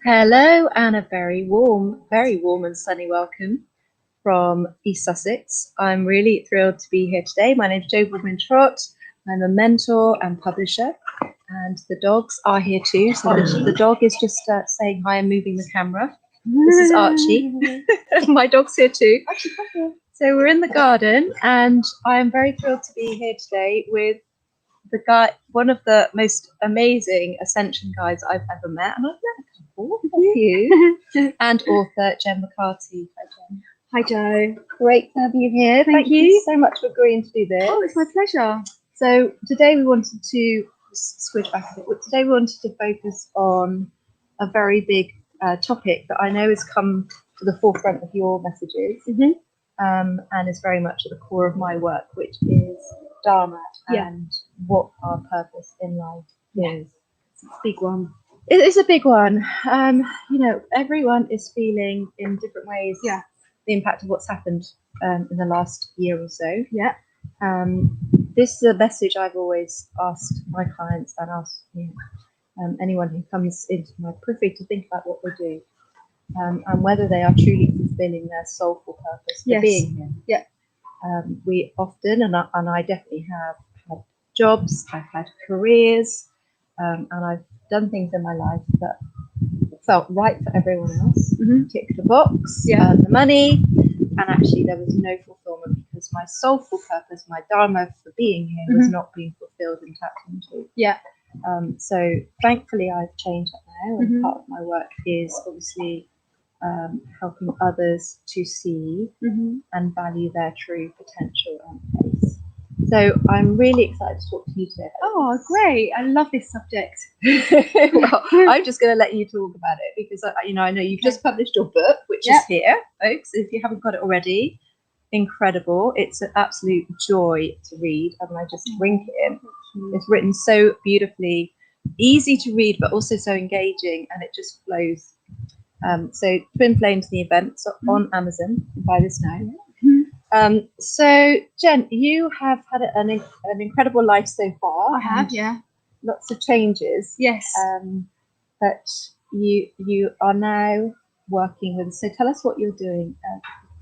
Hello, and a very warm and sunny welcome from East Sussex. I'm really thrilled to be here today. My name is Jo Baldwin Trott. I'm a mentor and publisher, and the dogs are here too. So the dog is just saying hi and moving the camera. This is Archie. My dog's here too. So we're in the garden, and I'm very thrilled to be here today with the guy, one of the most amazing ascension guys I've ever met, and I've met a couple of you, and author Jen McCarty. Hi, Jen. Hi, Jo. Great to have you here. Thank you so much for agreeing to do this. Oh, it's my pleasure. So today we wanted to switch back a bit. Today we wanted to focus on a very big topic that I know has come to the forefront of your messages, and is very much at the core of my work, which is Dharma and what our purpose in life is. It's a big one. It is a big one. Everyone is feeling in different ways the impact of what's happened in the last year or so. Yeah. This is a message I've always asked my clients and asked anyone who comes into my privy to think about what they do and whether they are truly fulfilling their soulful purpose for being here. Yeah. We often, and I definitely have had jobs, I've had careers, and I've done things in my life that felt right for everyone else, ticked the box, earned the money, and actually there was no fulfillment because my soulful purpose, my Dharma for being here was not being fulfilled and tapped into. Yeah. So thankfully I've changed that now, and part of my work is obviously helping others to see and value their true potential and place. So I'm really excited to talk to you today. Oh, great. I love this subject. Well, I'm just going to let you talk about it because I know you've just published your book, which is here, folks. If you haven't got it already, incredible. It's an absolute joy to read, and I just link it in. It's written so beautifully, easy to read, but also so engaging, and it just flows. So Twin Flames, the event, so on Amazon. You can buy this now. So Jen, you have had an incredible life so far. I have, yeah. Lots of changes. Yes. But you are now working with. So tell us what you're doing.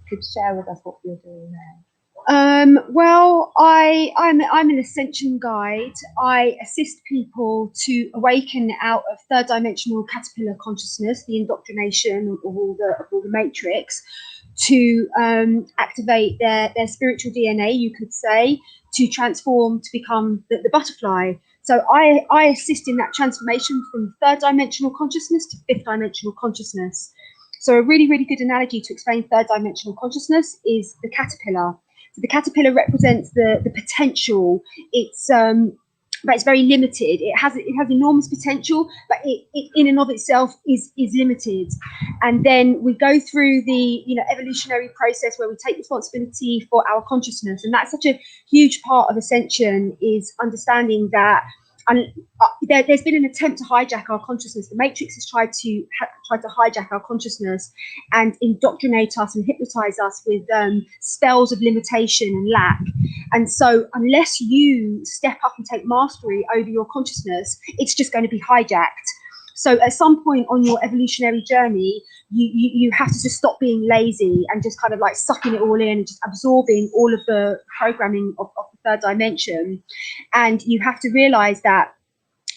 Could you share with us what you're doing now? Well, I'm an ascension guide. I assist people to awaken out of third dimensional caterpillar consciousness, the indoctrination of all the matrix, to activate their spiritual DNA, you could say, to transform to become the butterfly. So I assist in that transformation from third dimensional consciousness to fifth dimensional consciousness. So a really, really good analogy to explain third dimensional consciousness is the caterpillar. So the caterpillar represents the potential. But it's very limited. It has enormous potential, but it in and of itself is limited. And then we go through the evolutionary process where we take responsibility for our consciousness, and that's such a huge part of ascension, is understanding that. And there's been an attempt to hijack our consciousness. The Matrix has tried to hijack our consciousness and indoctrinate us and hypnotize us with spells of limitation and lack. And so unless you step up and take mastery over your consciousness, it's just going to be hijacked. So at some point on your evolutionary journey, you have to just stop being lazy and just kind of like sucking it all in and just absorbing all of the programming of the third dimension. And you have to realize that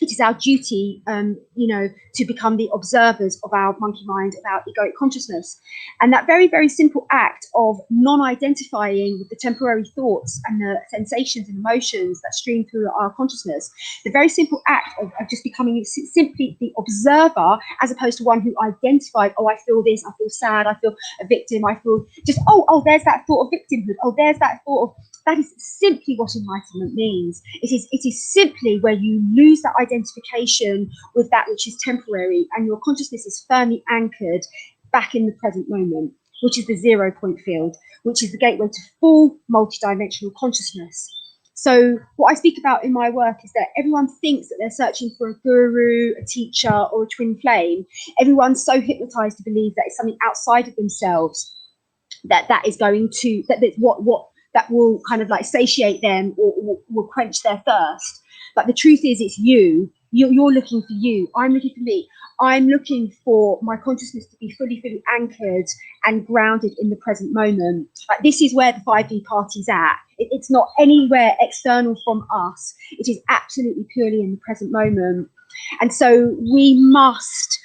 it is our duty, to become the observers of our monkey mind, of our egoic consciousness. And that very, very simple act of non-identifying with the temporary thoughts and the sensations and emotions that stream through our consciousness, the very simple act of just becoming simply the observer, as opposed to one who identified, oh, I feel this, I feel sad, I feel a victim, I feel just, oh, there's that thought of victimhood, oh, there's that thought of. That is simply what enlightenment means. It is simply where you lose that identification with that which is temporary, and your consciousness is firmly anchored back in the present moment, which is the 0 point field, which is the gateway to full multidimensional consciousness. So what I speak about in my work is that everyone thinks that they're searching for a guru, a teacher, or a twin flame. Everyone's so hypnotized to believe that it's something outside of themselves that is going to, that's what that will kind of like satiate them or will quench their thirst. But the truth is, it's you. you're looking for you. I'm looking for me. I'm looking for my consciousness to be fully anchored and grounded in the present moment. Like, this is where the 5D party's at. It's not anywhere external from us. It is absolutely purely in the present moment. And so we must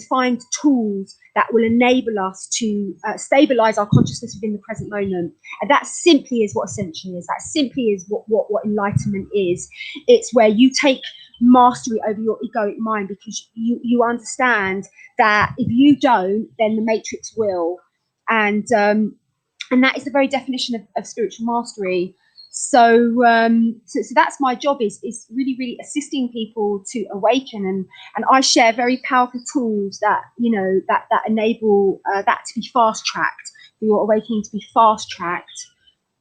find tools that will enable us to stabilize our consciousness within the present moment. And that simply is what ascension is. That simply is what enlightenment is. It's where you take mastery over your egoic mind, because you understand that if you don't, then the matrix will. And that is the very definition of spiritual mastery. So that's my job, is really assisting people to awaken, and I share very powerful tools that that enable that to be fast tracked, for your awakening to be fast tracked.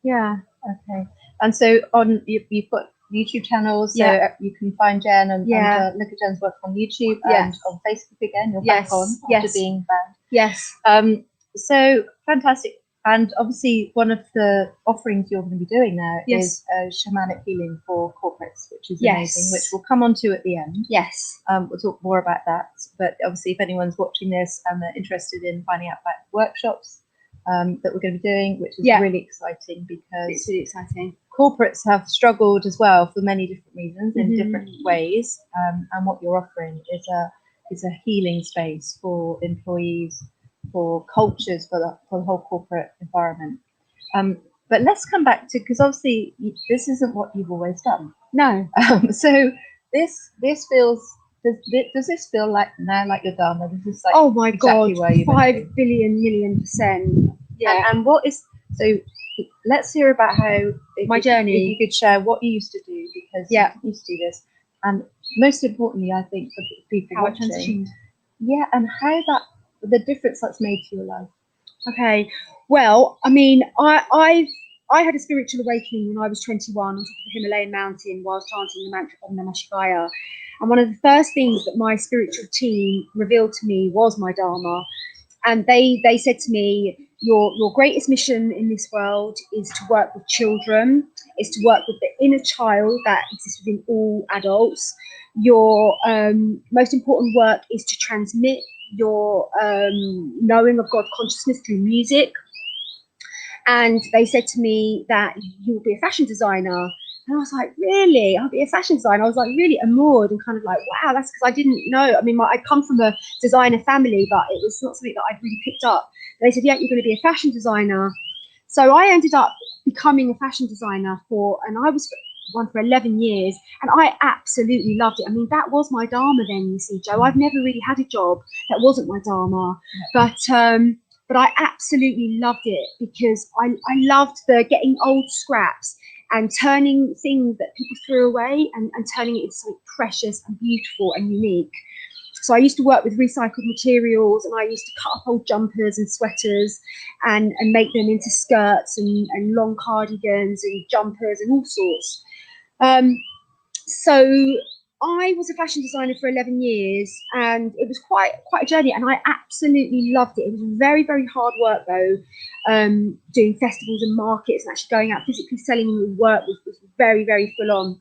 Yeah. Okay. And so you've got YouTube channels, so you can find Jen and look at Jen's work on YouTube and on Facebook again. You're back on after being banned. Yes. So fantastic. And obviously, one of the offerings you're going to be doing now is shamanic healing for corporates, which is amazing, which we'll come on to at the end. Yes. We'll talk more about that. But obviously, if anyone's watching this and they're interested in finding out about workshops that we're going to be doing, which is really exciting, because it's really exciting. Corporates have struggled as well for many different reasons in different ways. And what you're offering is a healing space for employees, for cultures, for the whole corporate environment. But let's come back to, because obviously this isn't what you've always done. No. So this feels, does this feel like now like your Dharma? This is like, oh my exactly God, where you've 5 billion million %. Yeah. And what is, so let's hear about how my journey. If you could share what you used to do, because you used to do this, and most importantly, I think for people how watching, transitioned. and how the difference that's made to your life. Okay, well, I mean, I had a spiritual awakening when I was 21 on top of the Himalayan mountain whilst chanting the mantra of Namah Shivaya. And one of the first things that my spiritual team revealed to me was my Dharma. And they said to me, your greatest mission in this world is to work with children, is to work with the inner child that exists within all adults. Your most important work is to transmit your knowing of God consciousness through music. And they said to me that you'll be a fashion designer. And I was like, really? I'll be a fashion designer? I was like really amored and kind of like, wow, that's because I didn't know. I mean, I come from a designer family, but it was not something that I'd really picked up. They said, yeah, you're going to be a fashion designer. So I ended up becoming a fashion designer and I was one for 11 years, and I absolutely loved it. I mean, that was my Dharma then, you see, Jo. I've never really had a job that wasn't my Dharma, but I absolutely loved it, because I loved the getting old scraps and turning things that people threw away and turning it into something precious and beautiful and unique. So I used to work with recycled materials, and I used to cut up old jumpers and sweaters and make them into skirts and long cardigans and jumpers and all sorts. So I was a fashion designer for 11 years, and it was quite a journey, and I absolutely loved it. It was very, very hard work though, doing festivals and markets and actually going out physically selling your work was very, very full on.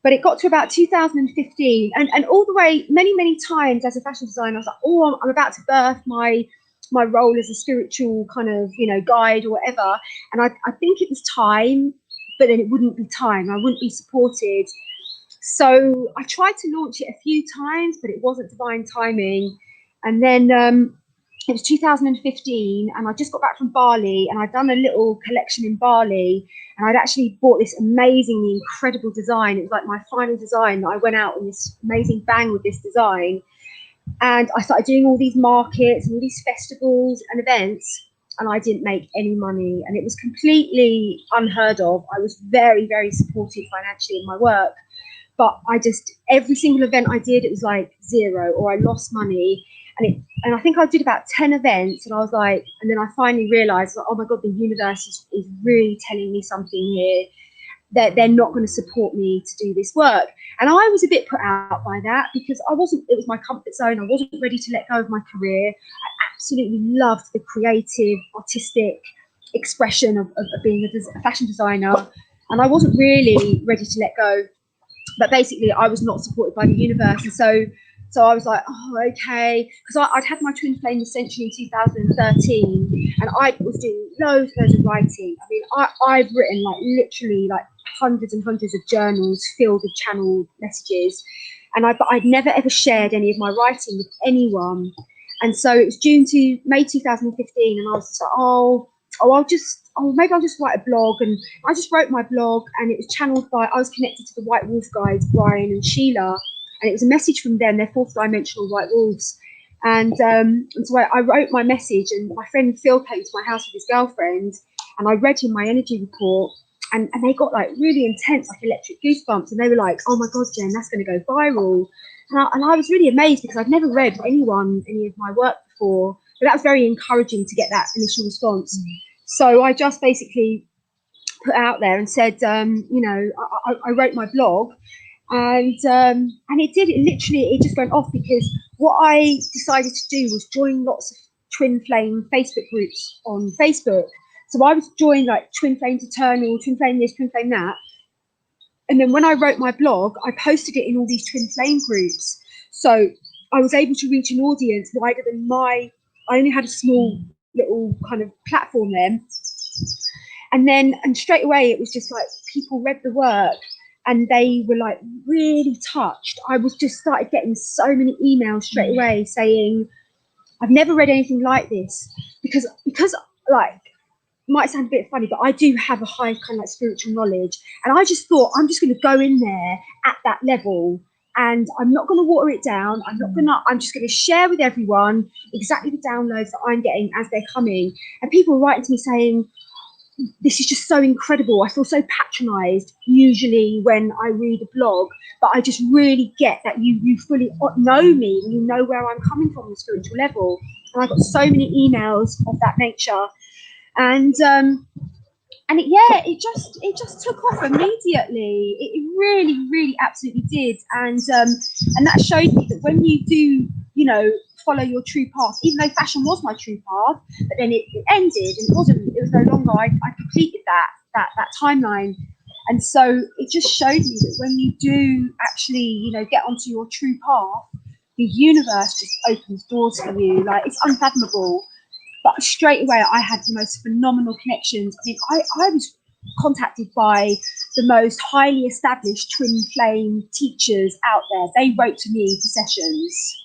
But it got to about 2015, and all the way, many times as a fashion designer, I was like, oh, I'm about to birth my role as a spiritual kind of, guide or whatever. And I think it was time, but then it wouldn't be time. I wouldn't be supported. So I tried to launch it a few times, but it wasn't divine timing. And then it was 2015, and I just got back from Bali, and I'd done a little collection in Bali, and I'd actually bought this amazingly incredible design. It was like my final design that I went out on this amazing bang with this design. And I started doing all these markets and all these festivals and events, and I didn't make any money, and it was completely unheard of. I was very, very supported financially in my work, but every single event I did, it was like zero, or I lost money. And I think I did about 10 events, and I was like, and then I finally realized, oh my God, the universe is really telling me something here, that they're not going to support me to do this work. And I was a bit put out by that, because it was my comfort zone. I wasn't ready to let go of my career. I absolutely loved the creative, artistic expression of being a fashion designer, and I wasn't really ready to let go. but basically I was not supported by the universe, and so I was like, oh, okay, because I'd had my twin flame ascension in 2013, and I was doing loads of writing. I mean, I've written like literally like hundreds and hundreds of journals filled with channeled messages, but I'd never ever shared any of my writing with anyone. And so it was May 2015, and I was just like, maybe I'll just write a blog. And I just wrote my blog, and it was channeled by, I was connected to the White Wolf guys, Brian and Sheila, and it was a message from them, they're fourth dimensional White Wolves. And so I wrote my message, and my friend Phil came to my house with his girlfriend, and I read him my energy report, and they got like really intense, like electric goosebumps, and they were like, oh my God, Jen, that's going to go viral. And I was really amazed, because I'd never read any of my work before, but that was very encouraging to get that initial response. So I just basically put out there and said, I wrote my blog, and it just went off, because what I decided to do was join lots of twin flame Facebook groups on Facebook. So I was joined like Twin Flames Eternal, Twin Flame this, Twin Flame that. And then when I wrote my blog, I posted it in all these twin flame groups. So I was able to reach an audience wider than I only had a small little kind of platform then. And straight away, it was just like people read the work and they were like really touched. I was just started getting so many emails straight away saying, I've never read anything like this, because like, might sound a bit funny, but I do have a high kind of like spiritual knowledge, and I just thought, I'm just going to go in there at that level, and I'm not going to water it down. I'm just going to share with everyone exactly the downloads that I'm getting as they're coming. And people were writing to me saying, this is just so incredible. I feel so patronized usually when I read a blog, but I just really get that you fully know me, and you know where I'm coming from on a spiritual level. And I got so many emails of that nature. And it just took off immediately. It really, really, absolutely did. And that showed me that when you do, follow your true path, even though fashion was my true path, but then it ended, and it was no longer. I completed that timeline. And so it just showed me that when you do actually, get onto your true path, the universe just opens doors for you. Like, it's unfathomable. But straight away, I had the most phenomenal connections. I mean, I was contacted by the most highly established twin flame teachers out there. They wrote to me for sessions,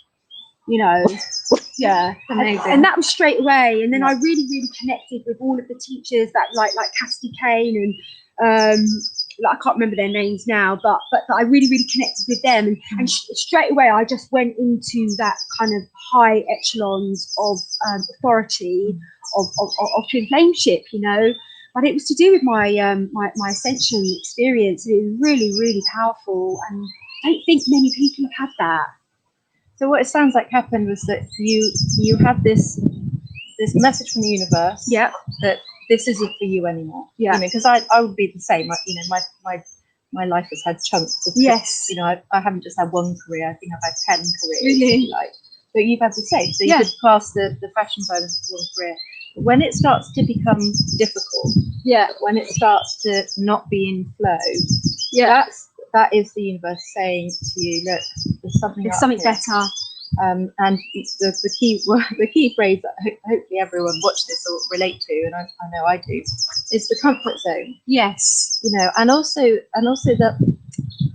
yeah. Amazing. And that was straight away. And then I really, really connected with all of the teachers that like Cassidy Kane and I can't remember their names now, but I really, really connected with them. And straight away, I just went into that kind of high echelons of authority of twin flameship, But it was to do with my ascension experience. It was really, really powerful, and I don't think many people have had that. So what it sounds like happened was that you had this message from the universe, that this isn't for you anymore. Because I would be the same. My life has had chunks of I haven't just had one career. I think I've had 10 careers. Really? But you've had the same. So you could class the fashion side as one career. But when it starts to become difficult, when it starts to not be in flow, that is the universe saying to you, look, there's something better. And the key phrase that hopefully everyone watch this or relate to, and I know I do, is the comfort zone. Yes. And also that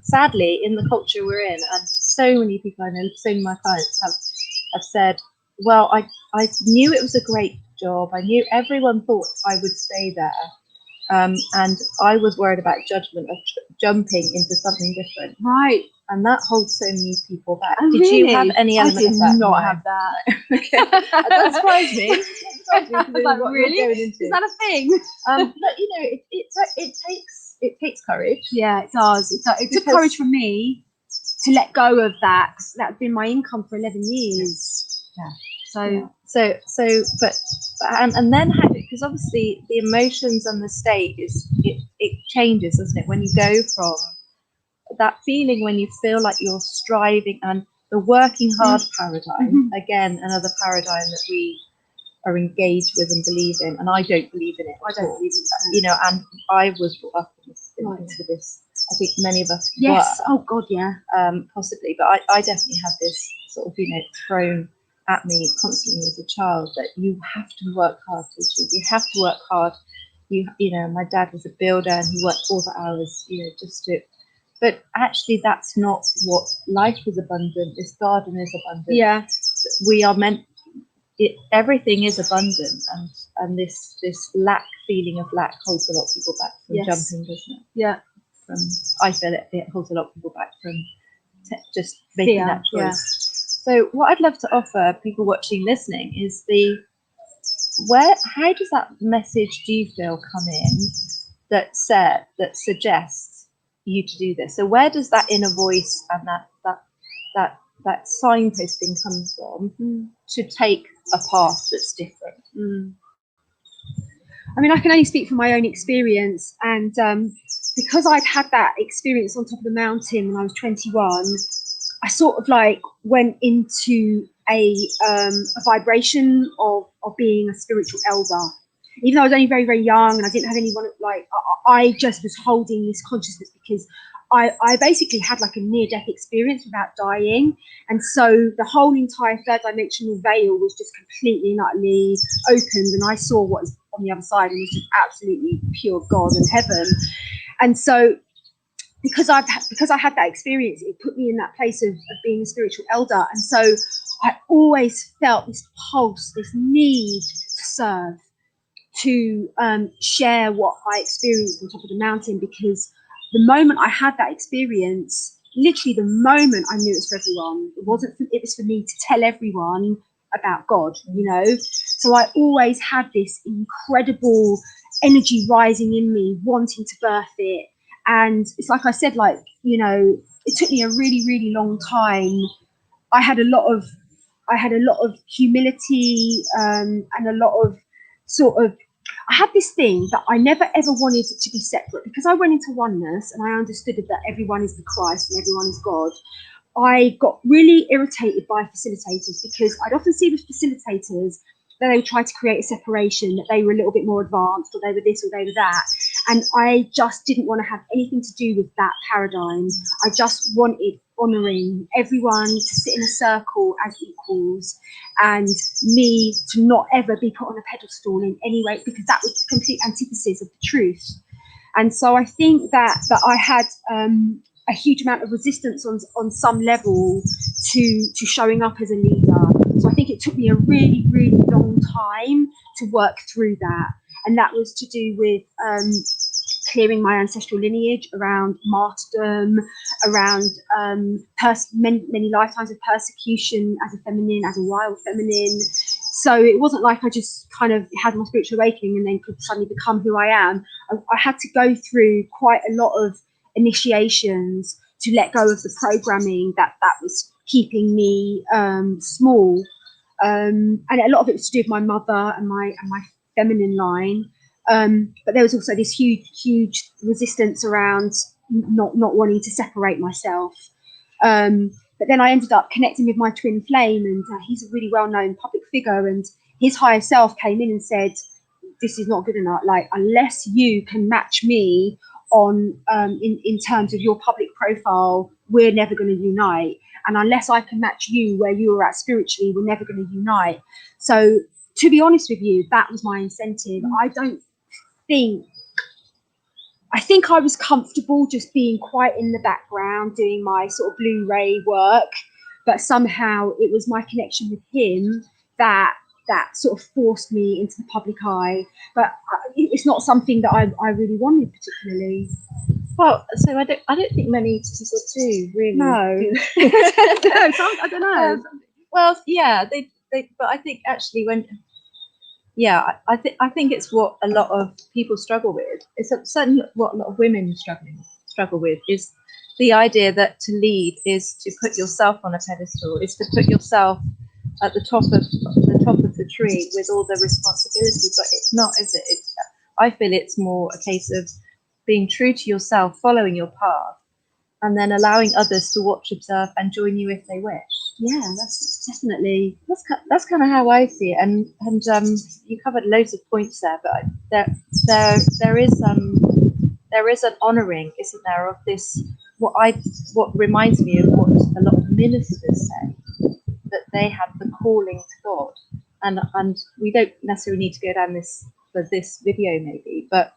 sadly in the culture we're in, and so many people I know, so many of my clients have said, well, I knew it was a great job. I knew everyone thought I would stay there. And I was worried about judgment of jumping into something different. Right. And that holds so many people back. Oh, Did really? you have any element of that? I did not have that. Okay. That surprised me. Really? Is that a thing? But it takes courage. Yeah, it does. It took courage from me to let go of that. That had been my income for 11 years. Yeah. And then how? Because obviously the emotions and the state it changes, doesn't it? When you go from that feeling when you feel like you're striving, and the working hard paradigm, again, another paradigm that we are engaged with and believe in, and I don't believe in it. I don't believe in that, and I was brought up into this I think many of us Yes. were. Oh God, yeah. Possibly, but I definitely had this sort of, thrown at me constantly as a child that you have to work hard to achieve. You have to work hard. My dad was a builder and he worked all the hours, just to. But actually, that's not what life is abundant. This garden is abundant. Yeah. We are meant. Everything is abundant, and this feeling of lack holds a lot of people back from jumping, doesn't it? Yeah. I feel it holds a lot of people back from just making that choice. Yeah. So what I'd love to offer people watching, listening, is how does that message, do you feel, come in that suggests you to do this? So where does that inner voice and that signposting come from to take a path that's different? I mean, I can only speak from my own experience, and because I'd had that experience on top of the mountain when I was 21, I sort of like went into a vibration of being a spiritual elder. Even though I was only very, very young and I didn't have anyone, like, I just was holding this consciousness because I basically had like a near-death experience without dying. And so the whole entire third dimensional veil was just completely and utterly opened, and I saw what was on the other side, and it was just absolutely pure God and heaven. And so because I had that experience, it put me in that place of being a spiritual elder. And so I always felt this pulse, this need to serve, to share what I experienced on top of the mountain, because the moment I had that experience, literally the moment I knew it was for everyone. It was for me to tell everyone about God, So I always had this incredible energy rising in me, wanting to birth it. And it's like I said, it took me a really, really long time. I had a lot of humility, and a lot of I had this thing that I never ever wanted it to be separate, because I went into oneness and I understood that everyone is the Christ and everyone is God. I got really irritated by facilitators, because I'd often see with facilitators that they would try to create a separation, that they were a little bit more advanced, or they were this or they were that. And I just didn't want to have anything to do with that paradigm. I just wanted honouring everyone to sit in a circle as equals, and me to not ever be put on a pedestal in any way, because that was the complete antithesis of the truth. And so I think that I had a huge amount of resistance on some level to showing up as a leader. So I think it took me a really, really long time to work through that. And that was to do with clearing my ancestral lineage around martyrdom, around many lifetimes of persecution as a feminine, as a wild feminine. So it wasn't like I just kind of had my spiritual awakening and then could suddenly become who I am. I had to go through quite a lot of initiations to let go of the programming that was keeping me small. And a lot of it was to do with my mother and my feminine line. But there was also this huge resistance around not wanting to separate myself. But then I ended up connecting with my twin flame, and he's a really well-known public figure, and his higher self came in and said, this is not good enough. Like, unless you can match me on in terms of your public profile, we're never going to unite. And unless I can match you where you are at spiritually, we're never going to unite. So to be honest with you, that was my incentive. I think I was comfortable just being quite in the background, doing my sort of Blu-ray work, but somehow it was my connection with him that sort of forced me into the public eye. But it's not something that I really wanted particularly. Well, so I don't think many people do really. No, I don't know. Well, yeah, they. But I think actually I think it's what a lot of people struggle with. It's certainly what a lot of women struggle with, is the idea that to lead is to put yourself on a pedestal, is to put yourself at the top of the tree with all the responsibility. But it's not, is it? I feel it's more a case of being true to yourself, following your path, and then allowing others to watch, observe, and join you if they wish. Yeah, that's definitely that's kind of how I see it. And you covered loads of points there, but there is there is an honouring, isn't there, of this, what reminds me of what a lot of ministers say, that they have the calling to God. And we don't necessarily need to go down this for this video maybe, but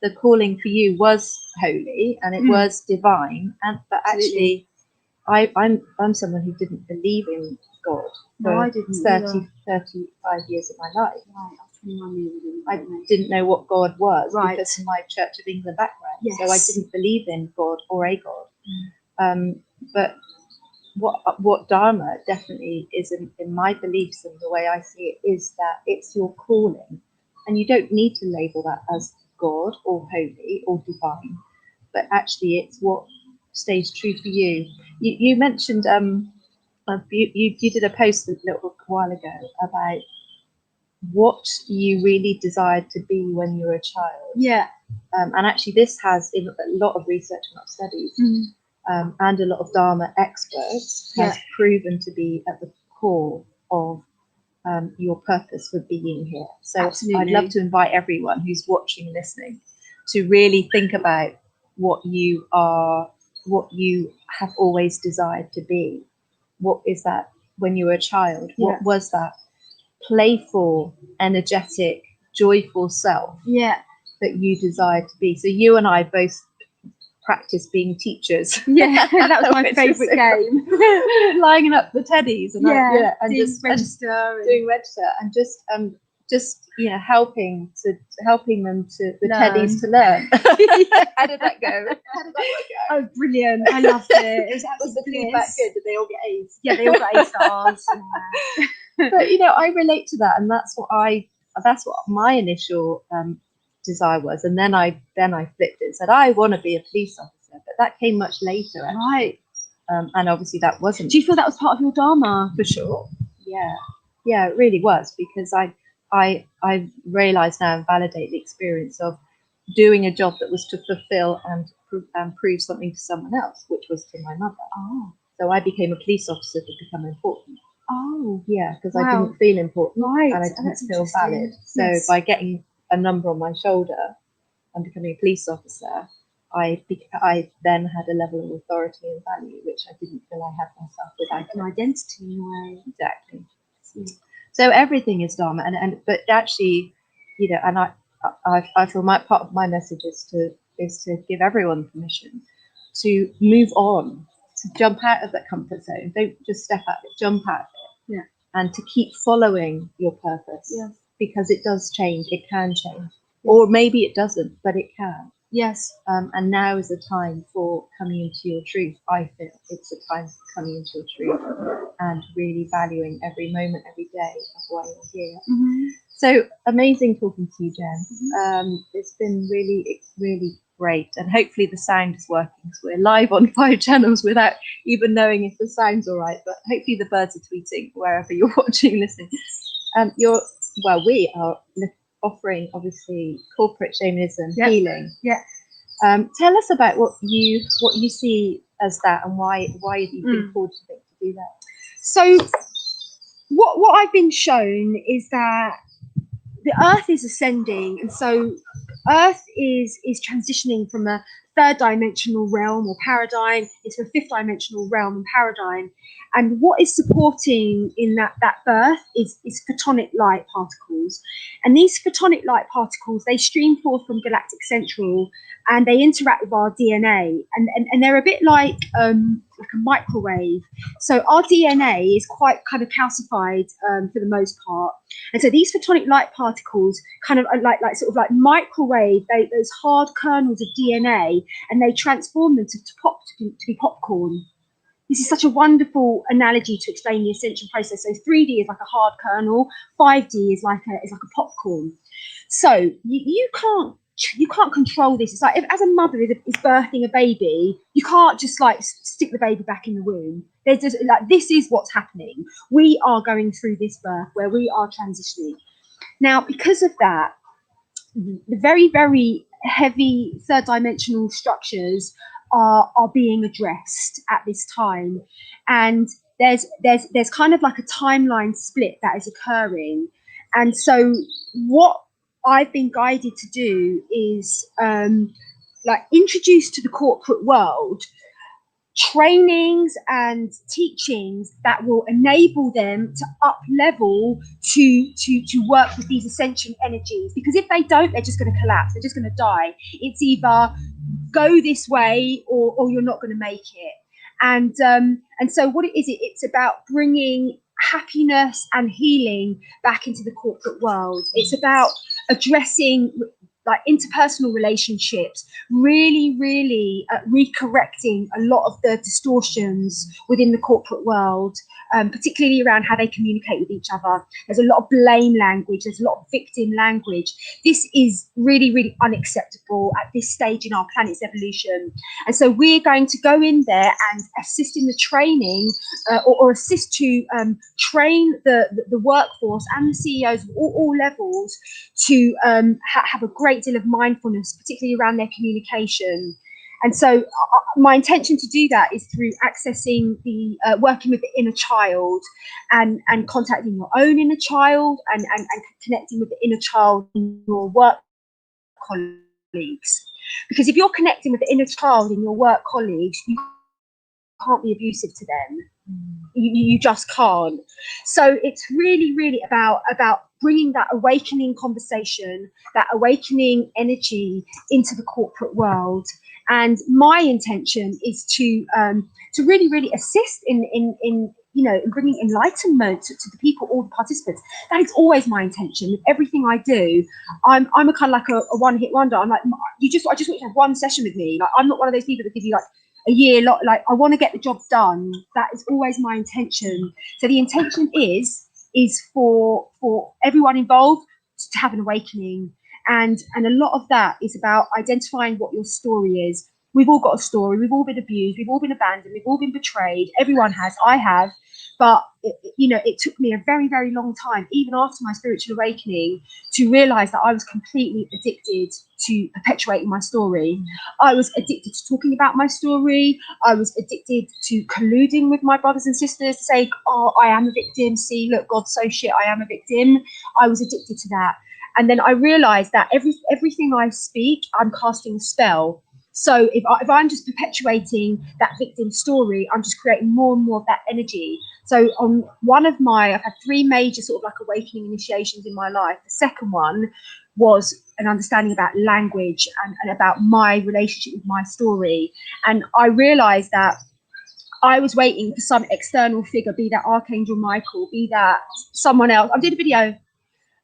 the calling for you was holy and it was divine, but actually I'm someone who didn't believe in God for I didn't 35 years of my life. Right, I was 21 years old. I didn't know what God was Right. because of my Church of England background. Yes. So I didn't believe in God or a God. But what Dharma definitely is in my beliefs and the way I see it is that it's your calling, and you don't need to label that as God or holy or divine, but actually it's what stays true for you. You mentioned you did a post a little while ago about what you really desired to be when you were a child. Yeah. And actually this has, in a lot of research and a lot of studies, and a lot of Dharma experts, has proven to be at the core of your purpose for being here. So Absolutely. I'd love to invite everyone who's watching and listening to really think about what you are, what you have always desired to be. What is that when you were a child? What was that playful, energetic, joyful self that you desired to be? So you and I both practice being teachers. Yeah, that was my favourite game. Lining up the teddies and and doing just register, doing register and just helping them to the teddies to learn. How did that go? Oh, brilliant! I loved it. It was the feedback good? Did they all get A's? Yeah, they all got A stars. But I relate to that, and that's what my initial desire was, and then I flipped it and said I want to be a police officer, but that came much later, actually. Right? And obviously that wasn't. Do you feel that was part of your Dharma? For sure. Yeah, it really was, because I realise now and validate the experience of doing a job that was to fulfil and prove something to someone else, which was to my mother. Oh. So I became a police officer to become important. Oh. Yeah, because I didn't feel important, right, and I didn't feel valid. So by getting a number on my shoulder and becoming a police officer, I then had a level of authority and value, which I didn't feel I had myself without. An identity in a way. Exactly. So everything is Dharma, but actually, and I feel part of my message is to give everyone permission to move on, to jump out of that comfort zone. Don't just step out of it, jump out of it. Yeah. And to keep following your purpose. Yes. Because it does change, it can change. Yes. Or maybe it doesn't, but it can. Yes. And now is the time for coming into your truth. I feel it's a time for coming into your truth and really valuing every moment, every day of why you're here. Mm-hmm. So amazing talking to you, Jen. Mm-hmm. It's been really, really great. And hopefully the sound is working. So we're live on 5 channels without even knowing if the sound's all right. But hopefully the birds are tweeting wherever you're watching, listening. We are offering, obviously, corporate shamanism, healing. Yeah. Tell us about what you see as that, and why you've been called to do that. So what I've been shown is that the Earth is ascending, and so Earth is transitioning from a 3rd dimensional realm or paradigm into a 5th dimensional realm and paradigm. And what is supporting in that birth is photonic light particles. And these photonic light particles, they stream forth from galactic central and they interact with our DNA. And they're a bit like a microwave. So our DNA is quite kind of calcified for the most part. And so these photonic light particles kind of are like microwave those hard kernels of DNA, and they transform them to be popcorn. This is such a wonderful analogy to explain the ascension process. So 3D is like a hard kernel, 5D is like a popcorn. So you can't control this. It's like as a mother is birthing a baby, you can't just stick the baby back in the womb. There's just this is what's happening. We are going through this birth where we are transitioning. Now, because of that, the very, very heavy 3rd dimensional structures are being addressed at this time, and there's kind of like a timeline split that is occurring. And so what I've been guided to do is like introduced to the corporate world trainings and teachings that will enable them to up level to work with these ascension energies, because if they don't, they're just going to collapse, they're just going to die. It's either go this way or you're not going to make it. And so what it is, it's about bringing happiness and healing back into the corporate world. It's about addressing like interpersonal relationships, really recorrecting a lot of the distortions within the corporate world, particularly around how they communicate with each other. There's a lot of blame language, there's a lot of victim language. This is really unacceptable at this stage in our planet's evolution. And so we're going to go in there and assist in the training, or assist to train the workforce and the CEOs of all levels to have a great deal of mindfulness, particularly around their communication. And so my intention to do that is through accessing the working with the inner child and contacting your own inner child and connecting with the inner child in your work colleagues. Because if you're connecting with the inner child in your work colleagues, you can't be abusive to them. You just can't. So it's really about bringing that awakening conversation, that awakening energy into the corporate world. And my intention is to really assist in bringing enlightenment to the people, all the participants. That is always my intention with everything I do. I'm a kind of like a one-hit wonder. I'm like, I just want you to have one session with me. Like, I'm not one of those people that give you like a year lot. Like, I want to get the job done. That is always my intention. So the intention is for everyone involved to have an awakening, and a lot of that is about identifying what your story is. We've all got a story. We've all been abused. We've all been abandoned. We've all been betrayed. Everyone has. I have. But it took me a very long time, even after my spiritual awakening, to realize that I was completely addicted to perpetuating my story. I was addicted to talking about my story. I was addicted to colluding with my brothers and sisters to say, oh, I am a victim. See, look, God's so shit. I am a victim. I was addicted to that. And then I realized that everything I speak, I'm casting a spell. So if I'm just perpetuating that victim story, I'm just creating more and more of that energy. So on I've had 3 major sort of like awakening initiations in my life. The second one was an understanding about language and about my relationship with my story. And I realized that I was waiting for some external figure, be that Archangel Michael, be that someone else. I did a video.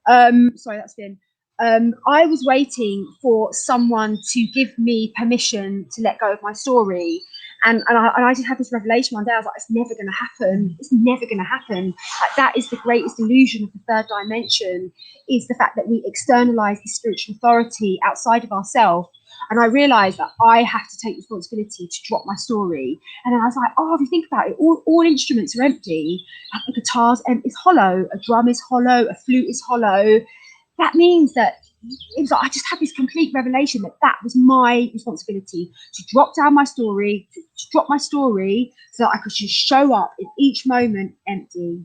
Sorry, that's Finn. I was waiting for someone to give me permission to let go of my story. And I just had this revelation one day. I was like, it's never going to happen. It's never going to happen. Like, that is the greatest illusion of the third dimension, is the fact that we externalize the spiritual authority outside of ourselves. And I realized that I have to take responsibility to drop my story. And then I was like, oh, if you think about it, all instruments are empty. Like, the guitar's empty, it's hollow, a drum is hollow, a flute is hollow. That means that it was like I just had this complete revelation that was my responsibility, to drop down my story, to drop my story, so that I could just show up in each moment empty,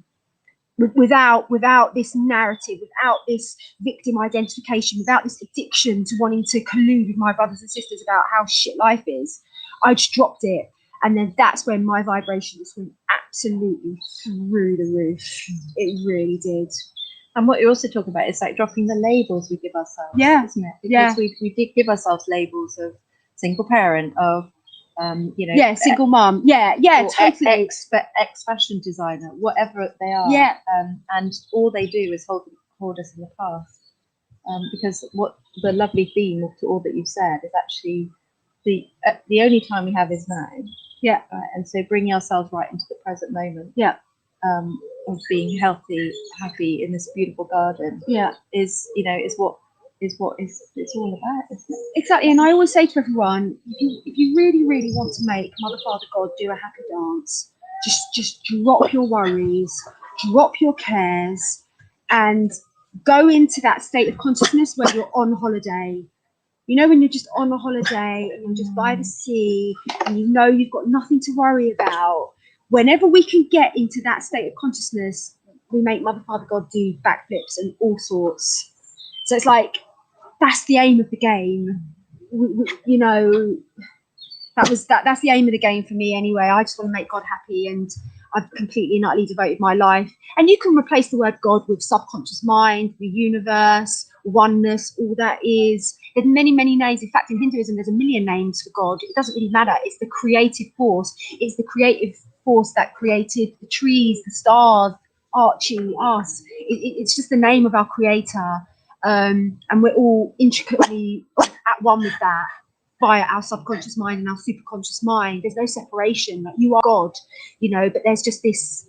without this narrative, without this victim identification, without this addiction to wanting to collude with my brothers and sisters about how shit life is. I just dropped it. And then that's when my vibration just went absolutely through the roof. It really did. And what you're also talking about is like dropping the labels we give ourselves, isn't it? Because we did give ourselves labels of single parent, of single mum, totally, ex fashion designer, whatever they are, and all they do is hold us in the past. Because what the lovely theme to all that you've said is actually the only time we have is now. And so bringing ourselves right into the present moment. Of being healthy, happy in this beautiful garden, is what it's all about, isn't it? Exactly. And I always say to everyone, if you really want to make Mother, Father, God do a happy dance, just drop your worries, drop your cares, and go into that state of consciousness where you're on holiday. You know, when you're just on a holiday and you're just by the sea and you know you've got nothing to worry about. Whenever we can get into that state of consciousness, we make Mother, Father, God do backflips and all sorts. So it's like, that's the aim of the game. you know, that's the aim of the game for me anyway. I just want to make God happy, and I've completely and utterly devoted my life. And you can replace the word God with subconscious mind, the universe, oneness, all that is. There's many, many names. In fact, in Hinduism, there's a million names for God. It doesn't really matter. It's the creative force. It's the creative force that created the trees, the stars, Archie, us. It's just the name of our creator. And we're all intricately at one with that via our subconscious mind and our superconscious mind. There's no separation. Like, you are God, you know, but there's just this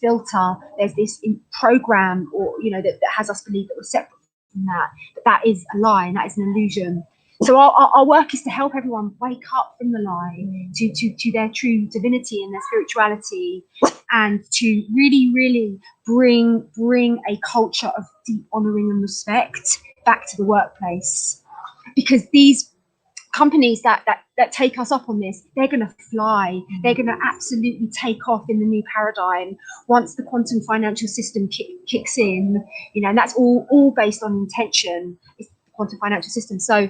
filter. There's this program, or, you know, that has us believe that we're separate from that. But that is a lie, and that is an illusion. So our work is to help everyone wake up from the lie to their true divinity and their spirituality, and to really, really bring a culture of deep honouring and respect back to the workplace. Because these companies that take us up on this, they're going to fly. They're going to absolutely take off in the new paradigm once the quantum financial system kicks in, you know, and that's all based on intention. It's the quantum financial system. So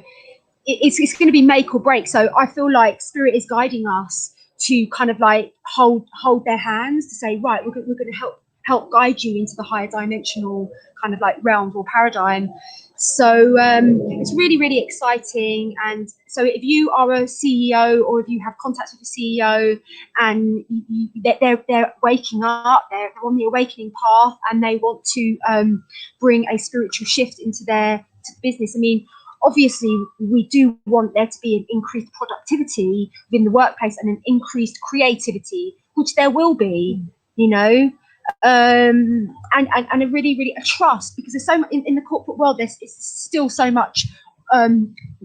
it's going to be make or break. So I feel like Spirit is guiding us to kind of like hold their hands, to say, right, we're going to help guide you into the higher dimensional kind of like realms or paradigm. So it's really, really exciting. And so if you are a CEO, or if you have contacts with a CEO, and they're waking up, they're on the awakening path, and they want to bring a spiritual shift into their business. I mean, obviously, we do want there to be an increased productivity within the workplace and an increased creativity, which there will be, you know. And a really, really a trust, because there's so much in the corporate world. There's still so much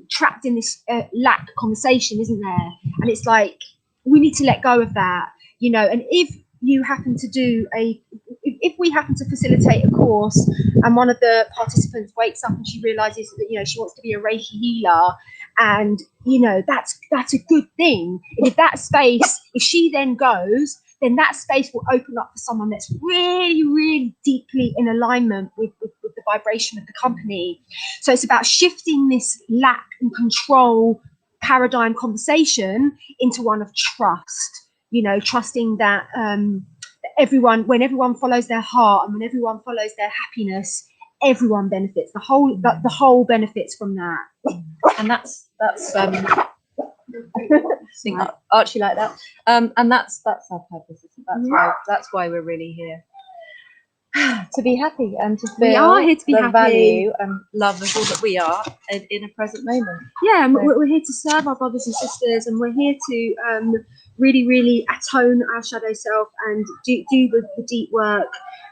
trapped in this lack conversation, isn't there? And it's like, we need to let go of that, you know. And if you happen to do if we happen to facilitate a course, and one of the participants wakes up and she realizes that, you know, she wants to be a Reiki healer, and, you know, that's a good thing. And if that space, if she then goes, then that space will open up for someone that's really, really deeply in alignment with the vibration of the company. So it's about shifting this lack and control paradigm conversation into one of trust, you know, trusting that when everyone follows their heart, and when everyone follows their happiness, everyone benefits. The whole benefits from that. And that's sing Archie like that. And that's our purpose. That's why we're really here. To be happy and to feel we are here to be the happy. Value and love of all that we are in a present moment. Yeah, and we're here to serve our brothers and sisters, and we're here to really, really atone our shadow self and do the deep work,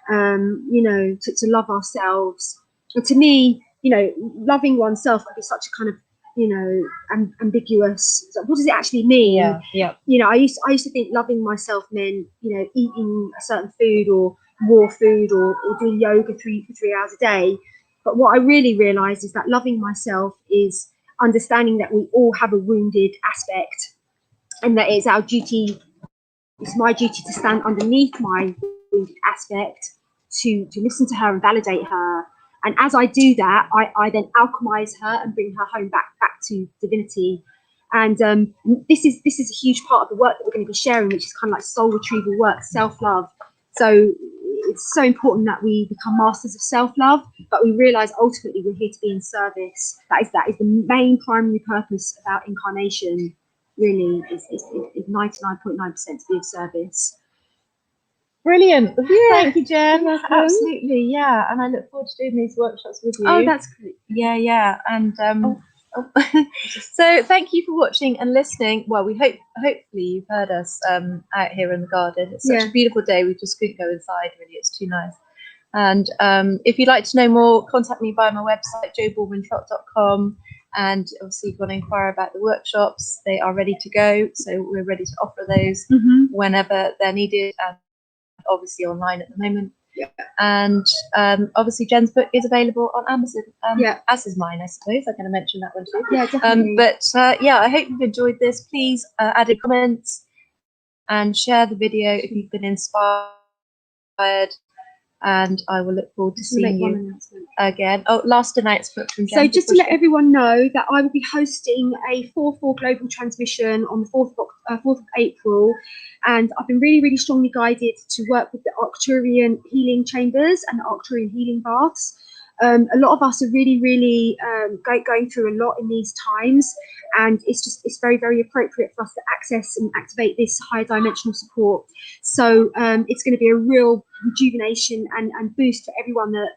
you know, to love ourselves. And to me, you know, loving oneself can be such a kind of, you know, ambiguous. What does it actually mean? Yeah. You know, I used to think loving myself meant, you know, eating a certain food, or raw food, or doing yoga for 3 hours a day. But what I really realized is that loving myself is understanding that we all have a wounded aspect, and that it's our duty, it's my duty to stand underneath my wounded aspect, to listen to her and validate her. And as I do that, I then alchemize her and bring her home back to divinity. And this is a huge part of the work that we're going to be sharing, which is kind of like soul retrieval work, self-love. So it's so important that we become masters of self-love, but we realize ultimately we're here to be in service. That is the main primary purpose of our incarnation, really, is 99.9% to be of service. Brilliant. Yeah. Thank you, Jen. Absolutely, yeah. And I look forward to doing these workshops with you. Oh, that's great. Yeah. And so thank you for watching and listening. Well, we hopefully you've heard us out here in the garden. It's such a beautiful day. We just couldn't go inside, really. It's too nice. And if you'd like to know more, contact me via my website, jobaldwintrott.com. And obviously, if you want to inquire about the workshops, they are ready to go. So we're ready to offer those whenever they're needed, and obviously online at the moment. Yeah. And obviously Jen's book is available on Amazon, yeah, as is mine, I suppose. I'm going to mention that one too. Yeah, definitely. But yeah, I hope you've enjoyed this. Please add in comments and share the video if you've been inspired. and I will look forward to Just make seeing one you announcement. again. Oh, last announcement from Jen. So just to let everyone know that I will be hosting a 4/4 global transmission on the 4th of April, and I've been really strongly guided to work with the Arcturian healing chambers and the Arcturian healing baths. A lot of us are really going through a lot in these times, and it's very appropriate for us to access and activate this higher dimensional support. So it's going to be a real rejuvenation and boost for everyone that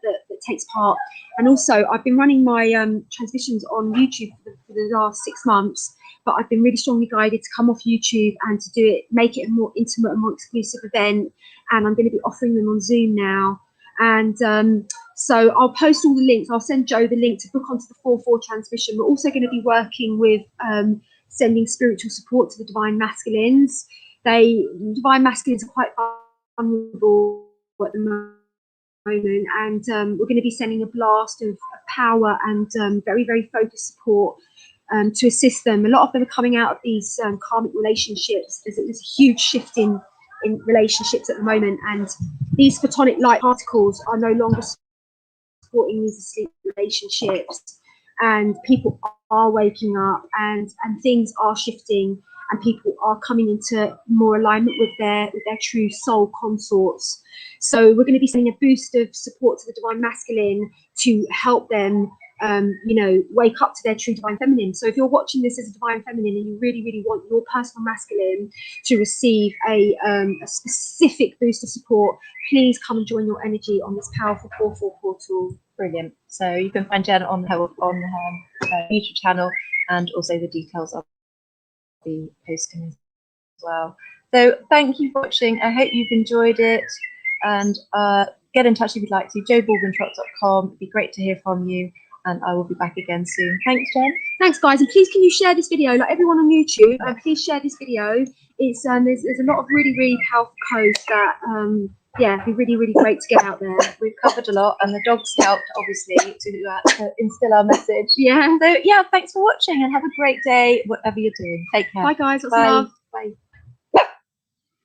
takes part. And also, I've been running my transmissions on YouTube for the last 6 months, but I've been really strongly guided to come off YouTube and to do it, make it a more intimate and more exclusive event. And I'm going to be offering them on Zoom now. And so I'll post all the links. I'll send Jo the link to book onto the 4/4 transmission. We're also going to be working with sending spiritual support to the divine masculines. Divine masculines are quite vulnerable at the moment, and we're going to be sending a blast of power and very focused support to assist them. A lot of them are coming out of these karmic relationships. There's a huge shift in relationships at the moment, and these photonic light particles are no longer supporting these asleep relationships, and people are waking up, and things are shifting, and people are coming into more alignment with their true soul consorts. So we're going to be sending a boost of support to the divine masculine to help them wake up to their true divine feminine. So if you're watching this as a divine feminine and you really want your personal masculine to receive a specific boost of support, please come and join your energy on this powerful 4/4 portal. Brilliant. So you can find Jen on her YouTube channel, and also the details of the posting as well. So thank you for watching. I hope you've enjoyed it, and get in touch if you'd like to. JoBaldwinTrott.com. It'd be great to hear from you, and I will be back again soon. Thanks, Jen. Thanks, guys, and please can you share this video? Like everyone on YouTube, please share this video. It's there's a lot of really powerful codes that it'd be really great to get out there. We've covered a lot, and the dogs helped obviously to instill our message. Yeah. So yeah, thanks for watching, and have a great day, whatever you're doing. Take care. Bye, guys. Lots Bye. of love. Bye.